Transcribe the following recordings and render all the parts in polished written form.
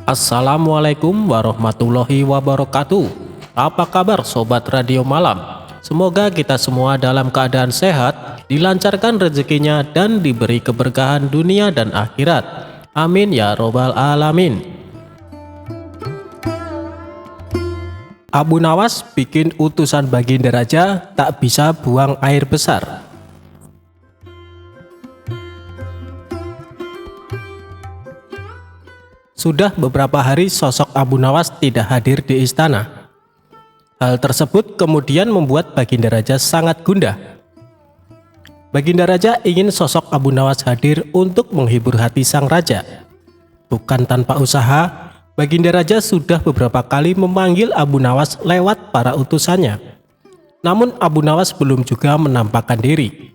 Assalamualaikum warahmatullahi wabarakatuh. Apa kabar sobat radio malam? Semoga kita semua dalam keadaan sehat, dilancarkan rezekinya dan diberi keberkahan dunia dan akhirat. Amin ya robbal alamin. Abu Nawas bikin utusan Baginda Raja tak bisa buang air besar. Sudah beberapa hari sosok Abu Nawas tidak hadir di istana. Hal tersebut kemudian membuat Baginda Raja sangat gundah. Baginda Raja ingin sosok Abu Nawas hadir untuk menghibur hati sang raja. Bukan tanpa usaha, Baginda Raja sudah beberapa kali memanggil Abu Nawas lewat para utusannya. Namun Abu Nawas belum juga menampakkan diri.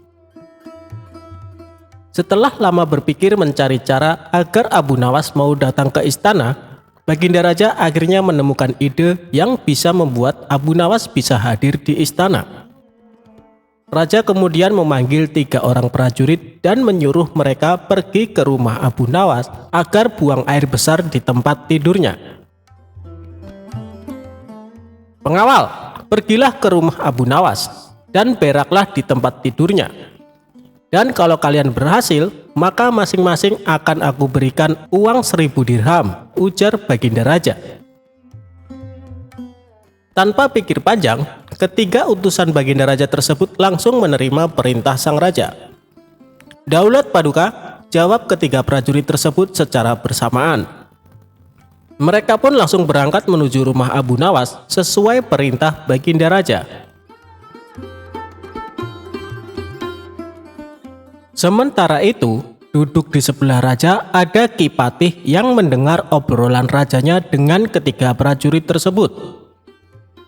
Setelah lama berpikir mencari cara agar Abu Nawas mau datang ke istana, Baginda Raja akhirnya menemukan ide yang bisa membuat Abu Nawas bisa hadir di istana. Raja kemudian memanggil 3 orang prajurit dan menyuruh mereka pergi ke rumah Abu Nawas agar buang air besar di tempat tidurnya. "Pengawal, pergilah ke rumah Abu Nawas dan beraklah di tempat tidurnya. Dan kalau kalian berhasil, maka masing-masing akan aku berikan uang 1000 dirham, ujar Baginda Raja. Tanpa pikir panjang, ketiga utusan Baginda Raja tersebut langsung menerima perintah sang raja. "Daulat Paduka," jawab ketiga prajurit tersebut secara bersamaan. Mereka pun langsung berangkat menuju rumah Abu Nawas sesuai perintah Baginda Raja. Sementara itu, duduk di sebelah raja ada Ki Patih yang mendengar obrolan rajanya dengan ketiga prajurit tersebut.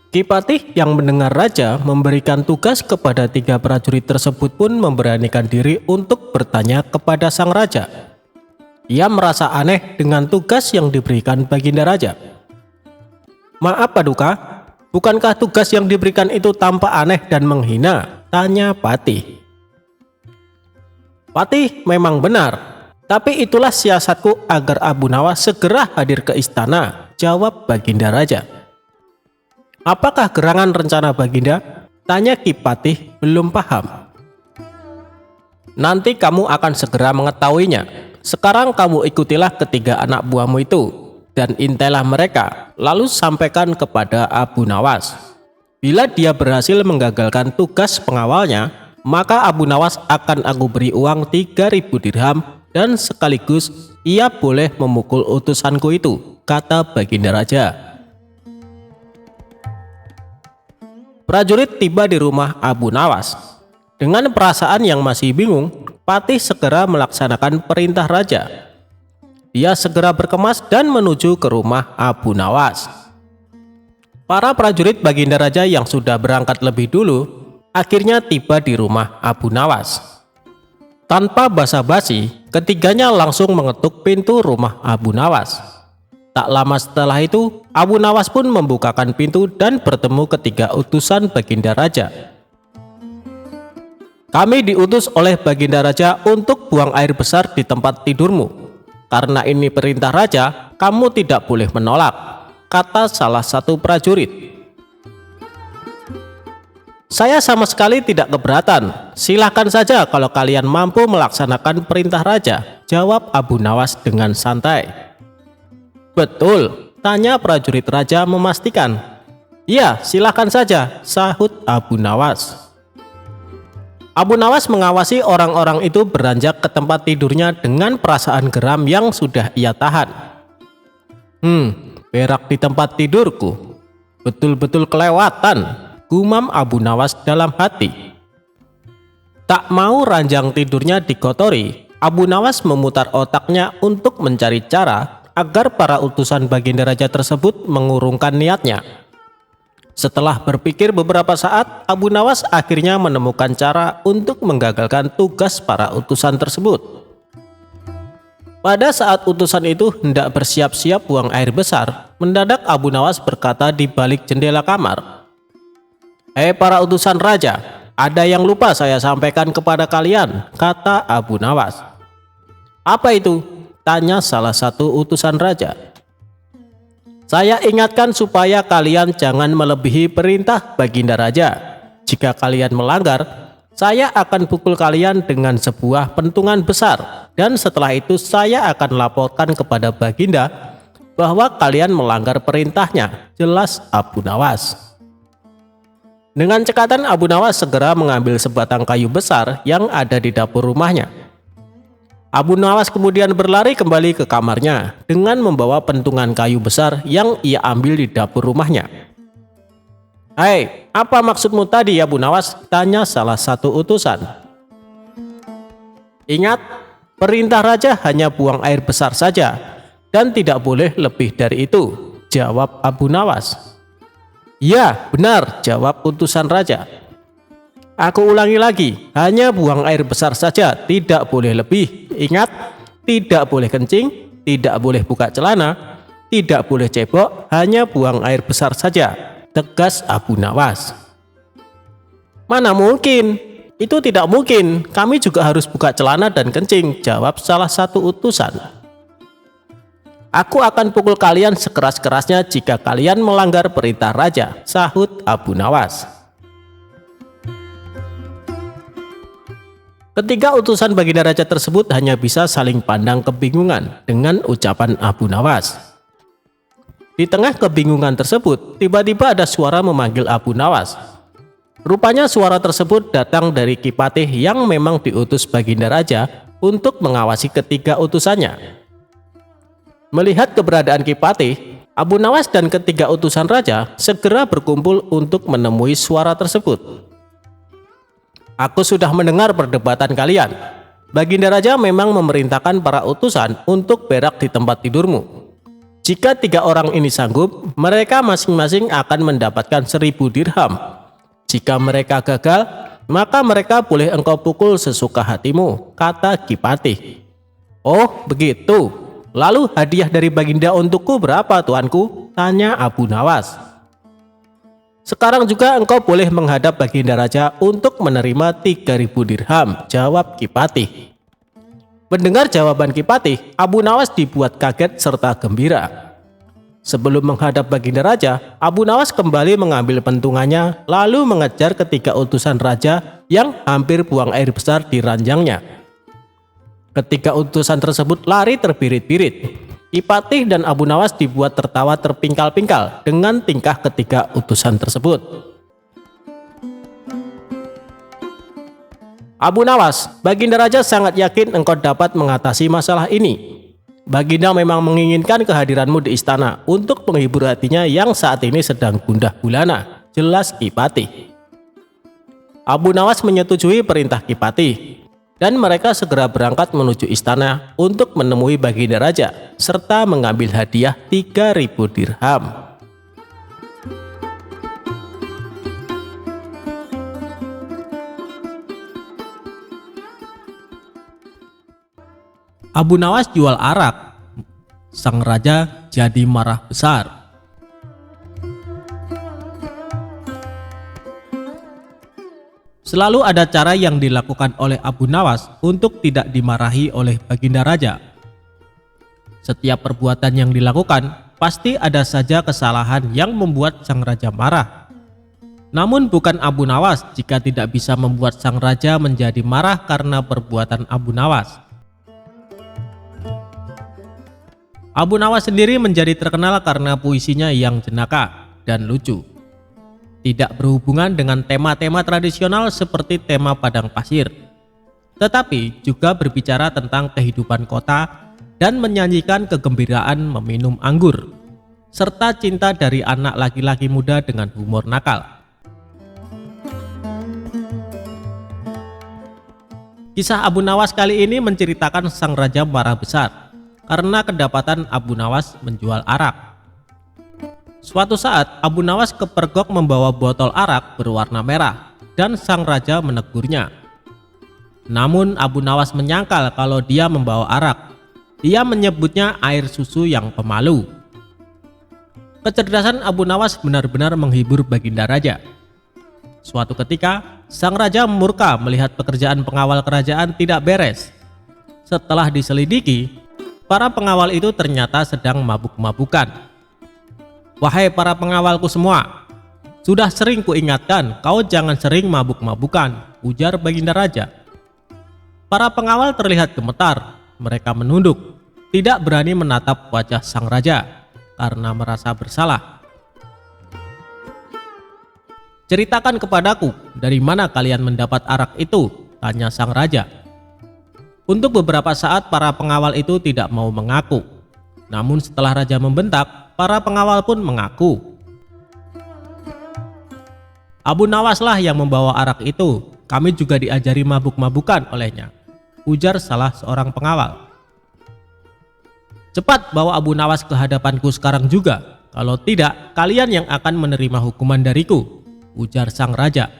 Ki Patih yang mendengar raja memberikan tugas kepada 3 prajurit tersebut pun memberanikan diri untuk bertanya kepada sang raja. Ia merasa aneh dengan tugas yang diberikan Baginda Raja. "Maaf Paduka, bukankah tugas yang diberikan itu tampak aneh dan menghina?" tanya Patih. "Patih, memang benar, tapi itulah siasatku agar Abu Nawas segera hadir ke istana," jawab Baginda Raja. "Apakah gerangan rencana Baginda?" tanya Ki Patih belum paham. "Nanti kamu akan segera mengetahuinya. Sekarang kamu ikutilah ketiga anak buahmu itu dan intailah mereka, lalu sampaikan kepada Abu Nawas. Bila dia berhasil menggagalkan tugas pengawalnya, maka Abu Nawas akan aku beri uang 3000 dirham dan sekaligus ia boleh memukul utusanku itu," kata Baginda Raja. Prajurit tiba di rumah Abu Nawas. Dengan perasaan yang masih bingung, Patih segera melaksanakan perintah raja. Dia segera berkemas dan menuju ke rumah Abu Nawas. Para prajurit Baginda Raja yang sudah berangkat lebih dulu akhirnya tiba di rumah Abu Nawas. Tanpa basa-basi, ketiganya langsung mengetuk pintu rumah Abu Nawas. Tak lama setelah itu, Abu Nawas pun membukakan pintu dan bertemu ketiga utusan Baginda Raja. "Kami diutus oleh Baginda Raja untuk buang air besar di tempat tidurmu. Karena ini perintah raja, kamu tidak boleh menolak," kata salah satu prajurit. "Saya sama sekali tidak keberatan. Silahkan saja kalau kalian mampu melaksanakan perintah raja," jawab Abu Nawas dengan santai. "Betul?" tanya prajurit raja memastikan. "Ya, silahkan saja," sahut Abu Nawas. Abu Nawas mengawasi orang-orang itu beranjak ke tempat tidurnya dengan perasaan geram yang sudah ia tahan. Berak di tempat tidurku. Betul-betul kelewatan," gumam Abu Nawas dalam hati. Tak mau ranjang tidurnya dikotori, Abu Nawas memutar otaknya untuk mencari cara agar para utusan Baginda Raja tersebut mengurungkan niatnya. Setelah berpikir beberapa saat, Abu Nawas akhirnya menemukan cara untuk menggagalkan tugas para utusan tersebut. Pada saat utusan itu hendak bersiap-siap buang air besar, mendadak Abu Nawas berkata di balik jendela kamar, "Hei para utusan raja, ada yang lupa saya sampaikan kepada kalian," kata Abu Nawas. "Apa itu?" tanya salah satu utusan raja. Saya ingatkan supaya kalian jangan melebihi perintah Baginda Raja. Jika kalian melanggar, saya akan pukul kalian dengan sebuah pentungan besar. Dan setelah itu saya akan laporkan kepada Baginda bahwa kalian melanggar perintahnya. Jelas Abu Nawas. Dengan cekatan Abu Nawas segera mengambil sebatang kayu besar yang ada di dapur rumahnya. Abu Nawas kemudian berlari kembali ke kamarnya dengan membawa pentungan kayu besar yang ia ambil di dapur rumahnya. "Hai, apa maksudmu tadi Abu Nawas?" tanya salah satu utusan. "Ingat, perintah raja hanya buang air besar saja dan tidak boleh lebih dari itu," jawab Abu Nawas. "Ya, benar," jawab utusan raja. "Aku ulangi lagi, hanya buang air besar saja, tidak boleh lebih. Ingat, tidak boleh kencing, tidak boleh buka celana, tidak boleh cebok, hanya buang air besar saja," tegas Abu Nawas. "Mana mungkin? Itu tidak mungkin, kami juga harus buka celana dan kencing," jawab salah satu utusan. "Aku akan pukul kalian sekeras-kerasnya jika kalian melanggar perintah raja," sahut Abu Nawas. Ketiga utusan Baginda Raja tersebut hanya bisa saling pandang kebingungan dengan ucapan Abu Nawas. Di tengah kebingungan tersebut, tiba-tiba ada suara memanggil Abu Nawas. Rupanya suara tersebut datang dari Ki Patih yang memang diutus Baginda Raja untuk mengawasi ketiga utusannya. Melihat keberadaan Ki Patih, Abu Nawas dan ketiga utusan raja segera berkumpul untuk menemui suara tersebut. "Aku sudah mendengar perdebatan kalian. Baginda Raja memang memerintahkan para utusan untuk berak di tempat tidurmu. Jika 3 orang ini sanggup, mereka masing-masing akan mendapatkan 1000 dirham. Jika mereka gagal, maka mereka boleh engkau pukul sesuka hatimu," kata Ki Patih. "Oh, begitu. Lalu hadiah dari Baginda untukku berapa, tuanku?" tanya Abu Nawas. "Sekarang juga engkau boleh menghadap Baginda Raja untuk menerima 3000 dirham, jawab Ki Patih. Mendengar jawaban Ki Patih, Abu Nawas dibuat kaget serta gembira. Sebelum menghadap Baginda Raja, Abu Nawas kembali mengambil pentungannya lalu mengejar ketiga utusan raja yang hampir buang air besar di ranjangnya. Ketiga utusan tersebut lari terbirit-birit. Ki Patih dan Abu Nawas dibuat tertawa terpingkal-pingkal dengan tingkah ketiga utusan tersebut. "Abu Nawas, Baginda Raja sangat yakin engkau dapat mengatasi masalah ini. Baginda memang menginginkan kehadiranmu di istana untuk menghibur hatinya yang saat ini sedang gundah gulana," jelas Ki Patih. Abu Nawas menyetujui perintah Ki Patih dan mereka segera berangkat menuju istana untuk menemui Baginda Raja serta mengambil hadiah 3000 dirham. Abu Nawas jual arak. Sang raja jadi marah besar. Selalu ada cara yang dilakukan oleh Abu Nawas untuk tidak dimarahi oleh Baginda Raja. Setiap perbuatan yang dilakukan pasti ada saja kesalahan yang membuat sang raja marah. Namun bukan Abu Nawas jika tidak bisa membuat sang raja menjadi marah karena perbuatan Abu Nawas. Abu Nawas sendiri menjadi terkenal karena puisinya yang jenaka dan lucu. Tidak berhubungan dengan tema-tema tradisional seperti tema padang pasir, tetapi juga berbicara tentang kehidupan kota dan menyanyikan kegembiraan meminum anggur, serta cinta dari anak laki-laki muda dengan humor nakal. Kisah Abu Nawas kali ini menceritakan sang raja marah besar karena kedapatan Abu Nawas menjual arak. Suatu saat Abu Nawas kepergok membawa botol arak berwarna merah dan sang raja menegurnya. Namun Abu Nawas menyangkal kalau dia membawa arak. Dia menyebutnya air susu yang pemalu. Kecerdasan Abu Nawas benar-benar menghibur Baginda Raja. Suatu ketika sang raja murka melihat pekerjaan pengawal kerajaan tidak beres. Setelah diselidiki, para pengawal itu ternyata sedang mabuk-mabukan. Wahai para pengawalku semua, sudah sering kuingatkan kau jangan sering mabuk-mabukan, ujar Baginda Raja. Para pengawal terlihat gemetar, mereka menunduk, tidak berani menatap wajah sang raja karena merasa bersalah. Ceritakan kepadaku, dari mana kalian mendapat arak itu? Tanya sang raja. Untuk beberapa saat para pengawal itu tidak mau mengaku. Namun setelah raja membentak, para pengawal pun mengaku. Abu Nawaslah yang membawa arak itu, kami juga diajari mabuk-mabukan olehnya, ujar salah seorang pengawal. Cepat bawa Abu Nawas ke hadapanku sekarang juga, kalau tidak kalian yang akan menerima hukuman dariku, ujar sang raja.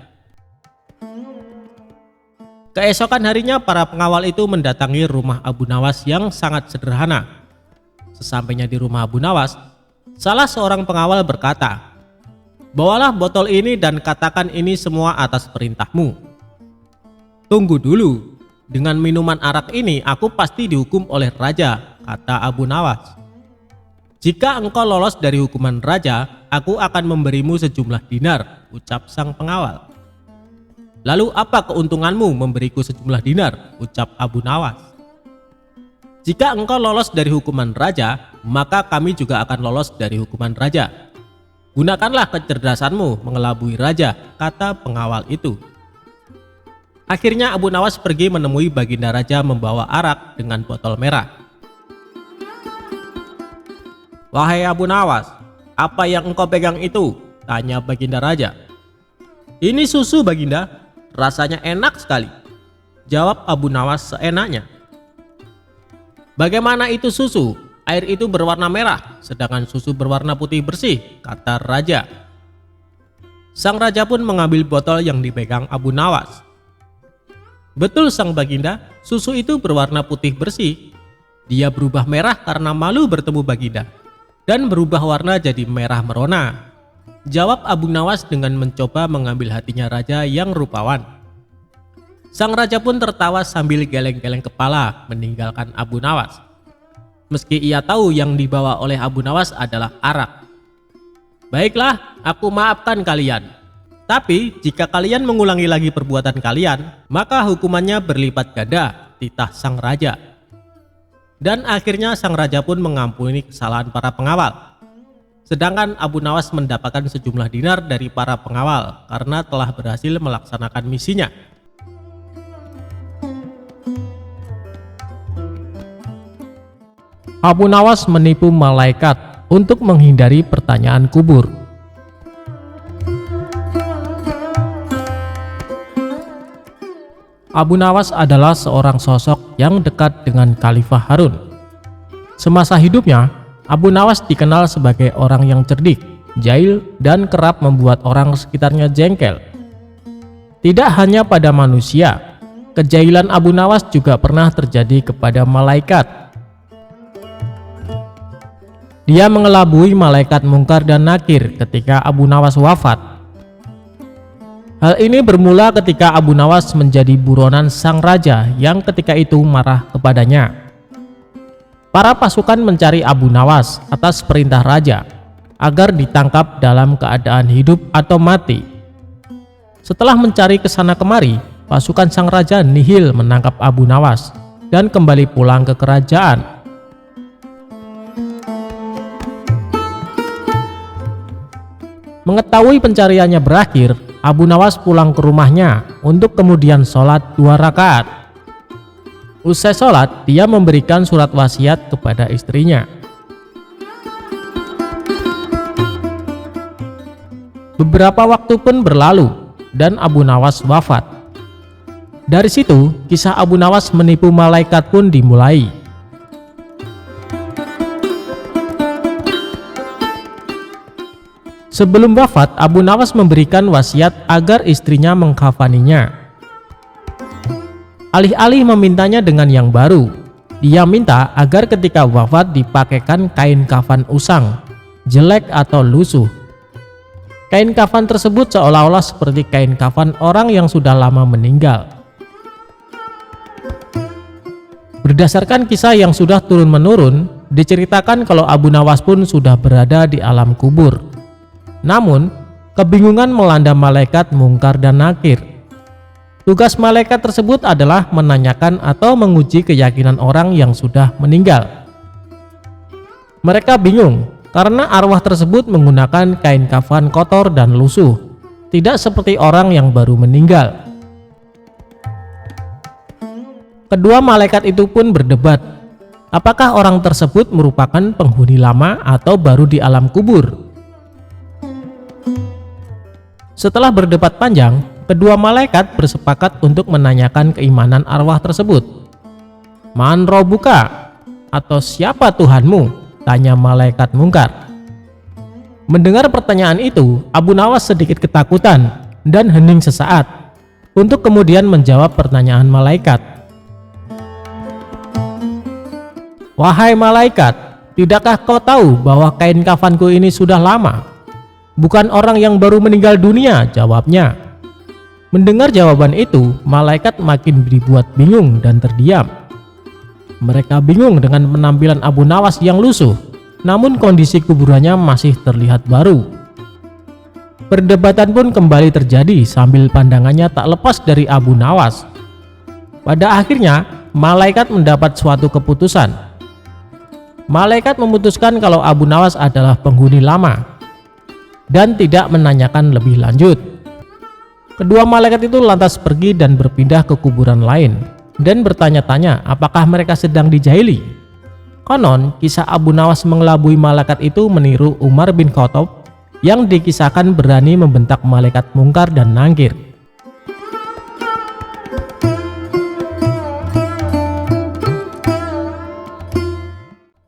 Keesokan harinya para pengawal itu mendatangi rumah Abu Nawas yang sangat sederhana. Sesampainya di rumah Abu Nawas, salah seorang pengawal berkata, "Bawalah botol ini dan katakan ini semua atas perintahmu." "Tunggu dulu, dengan minuman arak ini aku pasti dihukum oleh raja," kata Abu Nawas. "Jika engkau lolos dari hukuman raja, aku akan memberimu sejumlah dinar," ucap sang pengawal. "Lalu apa keuntunganmu memberiku sejumlah dinar?" ucap Abu Nawas. "Jika engkau lolos dari hukuman raja, maka kami juga akan lolos dari hukuman raja. Gunakanlah kecerdasanmu mengelabui raja," kata pengawal itu. Akhirnya Abu Nawas pergi menemui Baginda Raja membawa arak dengan botol merah. "Wahai Abu Nawas, apa yang engkau pegang itu?" tanya Baginda Raja. "Ini susu, Baginda. Rasanya enak sekali," jawab Abu Nawas seenaknya. "Bagaimana itu susu? Air itu berwarna merah, sedangkan susu berwarna putih bersih," kata raja. Sang raja pun mengambil botol yang dipegang Abu Nawas. "Betul sang Baginda, susu itu berwarna putih bersih. Dia berubah merah karena malu bertemu Baginda, dan berubah warna jadi merah merona," jawab Abu Nawas dengan mencoba mengambil hatinya raja yang rupawan. Sang raja pun tertawa sambil geleng-geleng kepala meninggalkan Abu Nawas. Meski ia tahu yang dibawa oleh Abu Nawas adalah arak. "Baiklah, aku maafkan kalian. Tapi jika kalian mengulangi lagi perbuatan kalian, maka hukumannya berlipat ganda," titah sang raja. Dan akhirnya sang raja pun mengampuni kesalahan para pengawal. Sedangkan Abu Nawas mendapatkan sejumlah dinar dari para pengawal karena telah berhasil melaksanakan misinya. Abu Nawas menipu malaikat untuk menghindari pertanyaan kubur. Abu Nawas adalah seorang sosok yang dekat dengan Khalifah Harun. Semasa hidupnya, Abu Nawas dikenal sebagai orang yang cerdik, jahil, dan kerap membuat orang sekitarnya jengkel. Tidak hanya pada manusia, kejahilan Abu Nawas juga pernah terjadi kepada malaikat. Dia mengelabui malaikat Mungkar dan Nakir ketika Abu Nawas wafat. Hal ini bermula ketika Abu Nawas menjadi buronan sang raja yang ketika itu marah kepadanya. Para pasukan mencari Abu Nawas atas perintah raja agar ditangkap dalam keadaan hidup atau mati. Setelah mencari kesana kemari, pasukan sang raja nihil menangkap Abu Nawas dan kembali pulang ke kerajaan. Mengetahui pencariannya berakhir, Abu Nawas pulang ke rumahnya untuk kemudian sholat 2 rakaat. Usai sholat, dia memberikan surat wasiat kepada istrinya. Beberapa waktu pun berlalu dan Abu Nawas wafat. Dari situ, kisah Abu Nawas menipu malaikat pun dimulai. Sebelum wafat, Abu Nawas memberikan wasiat agar istrinya mengkafaninya. Alih-alih memintanya dengan yang baru, dia minta agar ketika wafat dipakaikan kain kafan usang, jelek atau lusuh. Kain kafan tersebut seolah-olah seperti kain kafan orang yang sudah lama meninggal. Berdasarkan kisah yang sudah turun-menurun, Diceritakan kalau Abu Nawas pun sudah berada di alam kubur. Namun, kebingungan melanda malaikat Mungkar dan Nakir. Tugas malaikat tersebut adalah menanyakan atau menguji keyakinan orang yang sudah meninggal. Mereka bingung karena arwah tersebut menggunakan kain kafan kotor dan lusuh, tidak seperti orang yang baru meninggal. Kedua malaikat itu pun berdebat, apakah orang tersebut merupakan penghuni lama atau baru di alam kubur. Setelah berdebat panjang, kedua malaikat bersepakat untuk menanyakan keimanan arwah tersebut. Man robuka, atau siapa Tuhanmu? Tanya malaikat Mungkar. Mendengar pertanyaan itu, Abu Nawas sedikit ketakutan dan hening sesaat untuk kemudian menjawab pertanyaan malaikat. Wahai malaikat, tidakkah kau tahu bahwa kain kafanku ini sudah lama? Bukan orang yang baru meninggal dunia, jawabnya. Mendengar jawaban itu, malaikat makin dibuat bingung dan terdiam. Mereka bingung dengan penampilan Abu Nawas yang lusuh, namun kondisi kuburannya masih terlihat baru. Perdebatan pun kembali terjadi sambil pandangannya tak lepas dari Abu Nawas. Pada akhirnya, malaikat mendapat suatu keputusan. Malaikat memutuskan kalau Abu Nawas adalah penghuni lama dan tidak menanyakan lebih lanjut. Kedua malaikat itu lantas pergi dan berpindah ke kuburan lain dan bertanya-tanya apakah mereka sedang dijahili. Konon, kisah Abu Nawas mengelabui malaikat itu meniru Umar bin Khattab yang dikisahkan berani membentak malaikat Mungkar dan Nakir.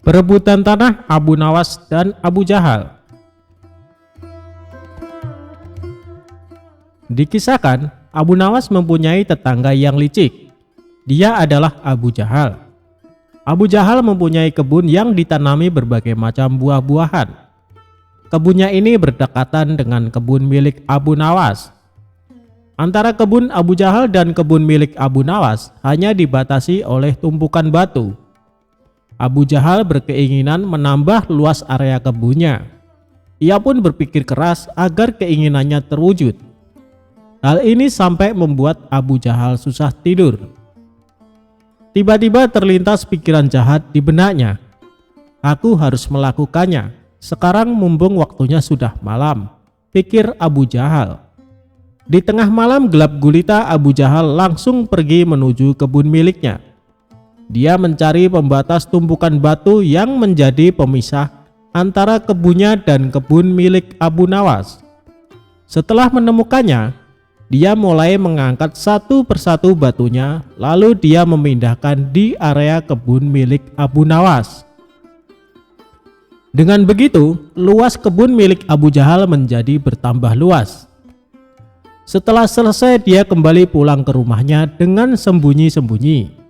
Perebutan tanah Abu Nawas dan Abu Jahal. Dikisahkan, Abu Nawas mempunyai tetangga yang licik. Dia adalah Abu Jahal. Abu Jahal mempunyai kebun yang ditanami berbagai macam buah-buahan. Kebunnya ini berdekatan dengan kebun milik Abu Nawas. Antara kebun Abu Jahal dan kebun milik Abu Nawas hanya dibatasi oleh tumpukan batu. Abu Jahal berkeinginan menambah luas area kebunnya. Ia pun berpikir keras agar keinginannya terwujud. Hal ini sampai membuat Abu Jahal susah tidur. Tiba-tiba terlintas pikiran jahat di benaknya. Aku harus melakukannya. Sekarang mumpung waktunya sudah malam, pikir Abu Jahal. Di tengah malam gelap gulita, Abu Jahal langsung pergi menuju kebun miliknya. Dia mencari pembatas tumpukan batu yang menjadi pemisah antara kebunnya dan kebun milik Abu Nawas. Setelah menemukannya, dia mulai mengangkat satu persatu batunya, lalu dia memindahkan di area kebun milik Abu Nawas. Dengan begitu, luas kebun milik Abu Jahal menjadi bertambah luas. Setelah selesai, dia kembali pulang ke rumahnya dengan sembunyi-sembunyi.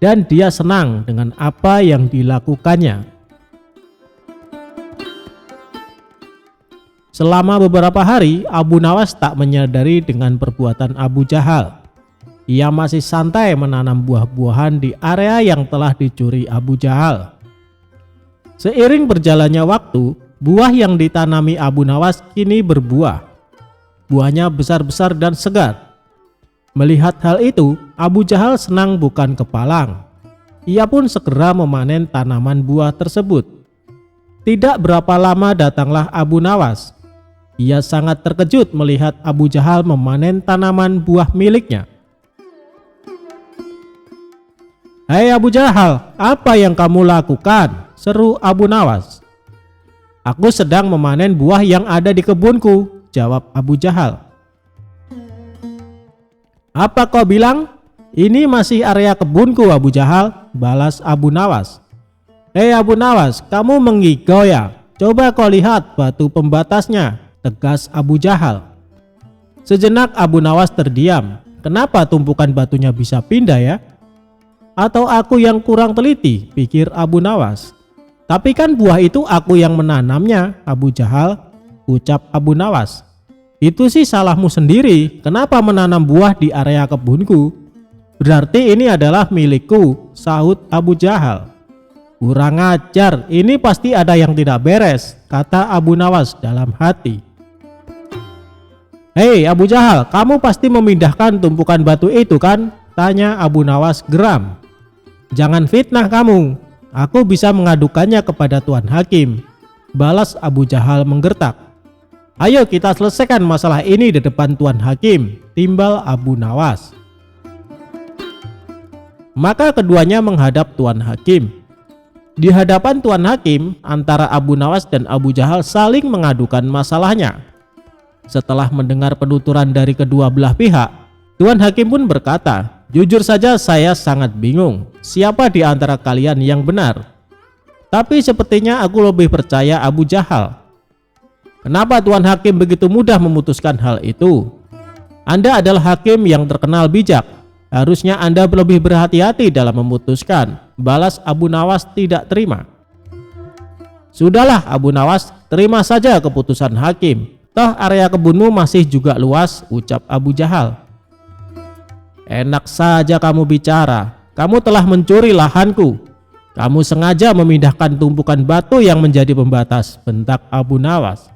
Dan dia senang dengan apa yang dilakukannya. Selama beberapa hari, Abu Nawas tak menyadari dengan perbuatan Abu Jahal. Ia masih santai menanam buah-buahan di area yang telah dicuri Abu Jahal. Seiring berjalannya waktu, buah yang ditanami Abu Nawas kini berbuah. Buahnya besar-besar dan segar. Melihat hal itu, Abu Jahal senang bukan kepalang. Ia pun segera memanen tanaman buah tersebut. Tidak berapa lama datanglah Abu Nawas. Ia sangat terkejut melihat Abu Jahal memanen tanaman buah miliknya. "Hai Abu Jahal, apa yang kamu lakukan?" seru Abu Nawas. "Aku sedang memanen buah yang ada di kebunku," jawab Abu Jahal. "Apa kau bilang? Ini masih area kebunku, Abu Jahal," balas Abu Nawas. "Hei Abu Nawas, kamu mengigau ya? Coba kau lihat batu pembatasnya," tegas Abu Jahal. Sejenak Abu Nawas terdiam. Kenapa tumpukan batunya bisa pindah ya? Atau aku yang kurang teliti, pikir Abu Nawas. Tapi kan buah itu aku yang menanamnya, Abu Jahal, ucap Abu Nawas. Itu sih salahmu sendiri, kenapa menanam buah di area kebunku? Berarti ini adalah milikku, sahut Abu Jahal. Kurang ajar, ini pasti ada yang tidak beres, kata Abu Nawas dalam hati. Hei Abu Jahal, kamu pasti memindahkan tumpukan batu itu kan? Tanya Abu Nawas geram. Jangan fitnah kamu, aku bisa mengadukannya kepada Tuan Hakim, balas Abu Jahal menggertak. Ayo kita selesaikan masalah ini di depan Tuan Hakim, timbal Abu Nawas. Maka keduanya menghadap Tuan Hakim. Di hadapan Tuan Hakim, antara Abu Nawas dan Abu Jahal saling mengadukan masalahnya. Setelah mendengar penuturan dari kedua belah pihak, Tuan Hakim pun berkata, jujur saja saya sangat bingung siapa di antara kalian yang benar. Tapi sepertinya aku lebih percaya Abu Jahal. Kenapa Tuan Hakim begitu mudah memutuskan hal itu? Anda adalah hakim yang terkenal bijak. Harusnya Anda lebih berhati-hati dalam memutuskan, balas Abu Nawas tidak terima. Sudahlah Abu Nawas, terima saja keputusan hakim. Toh area kebunmu masih juga luas, ucap Abu Jahal. Enak saja kamu bicara, kamu telah mencuri lahanku. Kamu sengaja memindahkan tumpukan batu yang menjadi pembatas, bentak Abu Nawas.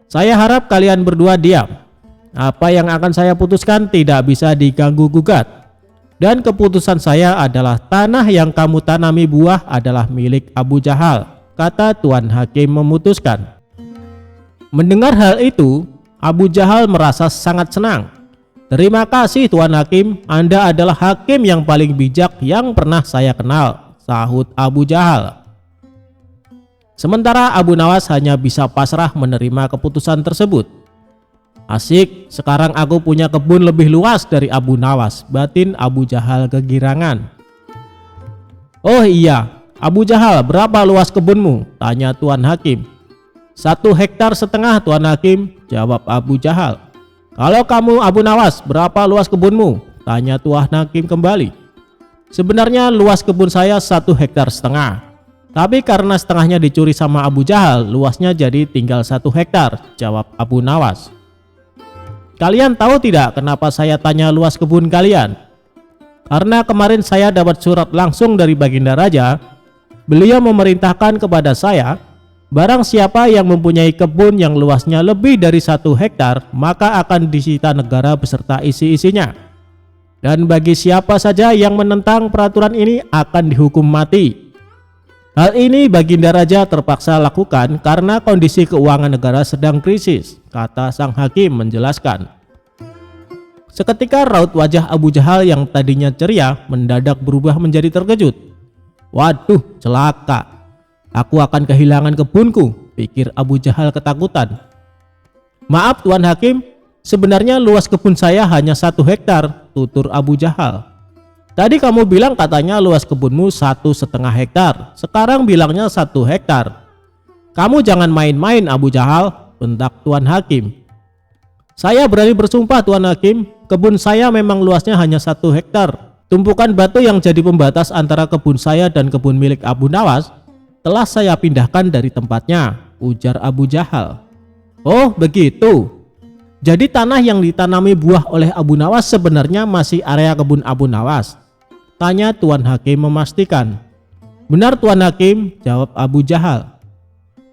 Saya harap kalian berdua diam. Apa yang akan saya putuskan tidak bisa diganggu gugat. Dan keputusan saya adalah tanah yang kamu tanami buah adalah milik Abu Jahal, kata Tuan Hakim memutuskan. Mendengar hal itu, Abu Jahal merasa sangat senang. Terima kasih Tuan Hakim, Anda adalah hakim yang paling bijak yang pernah saya kenal, sahut Abu Jahal. Sementara Abu Nawas hanya bisa pasrah menerima keputusan tersebut. Asik, sekarang aku punya kebun lebih luas dari Abu Nawas, batin Abu Jahal kegirangan. Oh iya, Abu Jahal, berapa luas kebunmu? Tanya Tuan Hakim. 1,5 hektar Tuan Hakim, jawab Abu Jahal. Kalau kamu Abu Nawas, berapa luas kebunmu? Tanya Tuan Hakim kembali. Sebenarnya luas kebun saya 1,5 hektar. Tapi karena setengahnya dicuri sama Abu Jahal, luasnya jadi tinggal 1 hektar, jawab Abu Nawas. Kalian tahu tidak kenapa saya tanya luas kebun kalian? Karena kemarin saya dapat surat langsung dari Baginda Raja. Beliau memerintahkan kepada saya, barang siapa yang mempunyai kebun yang luasnya lebih dari 1 hektar, maka akan disita negara beserta isi-isinya. Dan bagi siapa saja yang menentang peraturan ini akan dihukum mati. Hal ini Baginda Raja terpaksa lakukan karena kondisi keuangan negara sedang krisis, kata sang hakim menjelaskan. Seketika raut wajah Abu Jahal yang tadinya ceria mendadak berubah menjadi terkejut. Waduh, celaka. Aku akan kehilangan kebunku, pikir Abu Jahal ketakutan. Maaf Tuan Hakim, sebenarnya luas kebun saya hanya 1 hektar, tutur Abu Jahal. Tadi kamu bilang katanya luas kebunmu 1,5 hektar, sekarang bilangnya 1 hektar. Kamu jangan main-main Abu Jahal, bentak Tuan Hakim. Saya berani bersumpah Tuan Hakim, kebun saya memang luasnya hanya 1 hektar. Tumpukan batu yang jadi pembatas antara kebun saya dan kebun milik Abu Nawas telah saya pindahkan dari tempatnya, ujar Abu Jahal. Oh begitu. Jadi tanah yang ditanami buah oleh Abu Nawas sebenarnya masih area kebun Abu Nawas? Tanya Tuan Hakim memastikan. Benar Tuan Hakim, jawab Abu Jahal.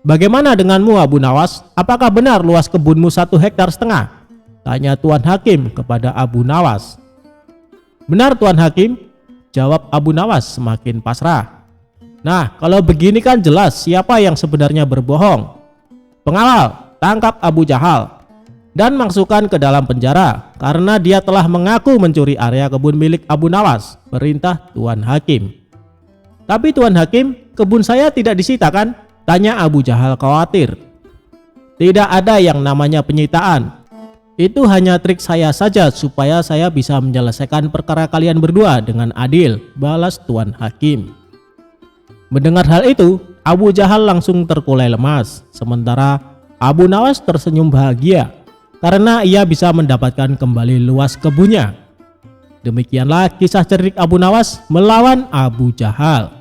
Bagaimana denganmu Abu Nawas? Apakah benar luas kebunmu 1,5 hektar? Tanya Tuan Hakim kepada Abu Nawas. Benar Tuan Hakim, jawab Abu Nawas semakin pasrah. Nah kalau begini kan jelas siapa yang sebenarnya berbohong. Pengawal, tangkap Abu Jahal dan masukkan ke dalam penjara karena dia telah mengaku mencuri area kebun milik Abu Nawas, perintah Tuan Hakim. Tapi Tuan Hakim, kebun saya tidak disita kan? Tanya Abu Jahal khawatir. Tidak ada yang namanya penyitaan. Itu hanya trik saya saja supaya saya bisa menyelesaikan perkara kalian berdua dengan adil, balas Tuan Hakim. Mendengar hal itu, Abu Jahal langsung terkulai lemas, sementara Abu Nawas tersenyum bahagia karena ia bisa mendapatkan kembali luas kebunnya. Demikianlah kisah cerdik Abu Nawas melawan Abu Jahal.